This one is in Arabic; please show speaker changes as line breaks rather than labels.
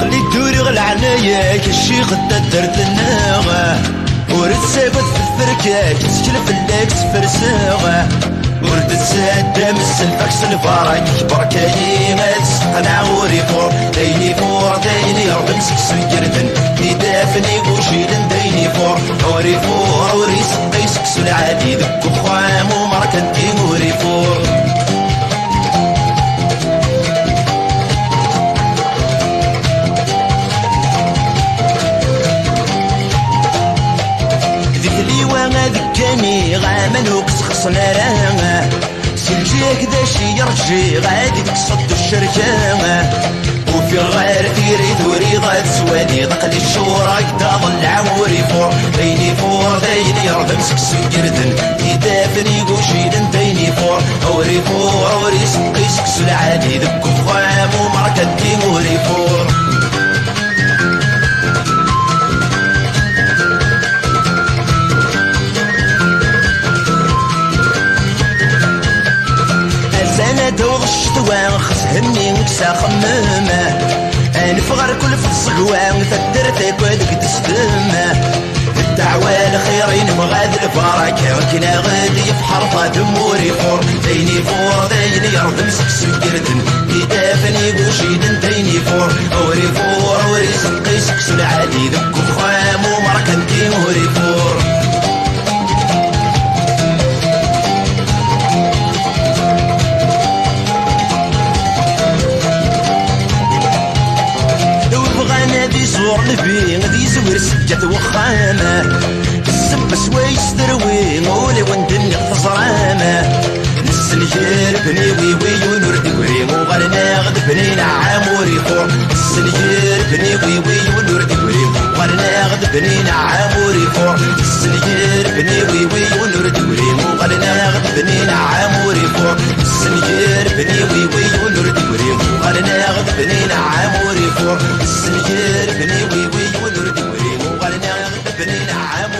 اللي دوري غالعناياك الشيخ درت الناغة ورد سابت في الفركاك تسكلف الليك سفرساغة ورد تسادم السلفك سلفارك بركاي ما تسقنع وري فور ديني فور ديني ربن سكسن جردن يدافني وشيدن ديني فور وري فور وري سقي سكسن عادي ذك وخام ومركنتي وري فور ذكاني غامن وقسخصنا راها سلجيك داشي يرجي غادي تقصد الشركة وفي غير ثيري ثوري غاد سوادي ضقلي الشورى قدام العموري فور ديني فور ديني رضم سكسن جردن يدافني وشيدن ديني فور اوري فور اوري سقي سكسو العادي ذك فخام ومركدي موري فور دوغ الشتوان خسهني نكسا خمامه انفغر كل في الصقوان تدرتك ودك تسدمه الدعوة الخيرين مغاد البركة وكنا غادي في حرفة دموري فور ديني فور ديني يرضم سكسو جردن يدافني وشيدن ديني فور اوري فور اوري سقي سكسو العادي ذك وخام ومركنتي موري فور دي زور نبي غادي يزور سجات وخامه السب سوايس تروي مولي وندني خزرامه السنجير بني ويوي ونردي وريم وغرنا غد بني نعام وريفور السنجير بني ويوي ونردي وريم وغرنا غد بني نعام وريفور السنجير بني ويوي ونردي وريم وغرنا غد بني نعام وريفور السنجير بني ويوي ونردي وريم وغرنا غد بني نعام وريفور السنجير بني ويوي ونردي وريم وغرنا غد بني نعام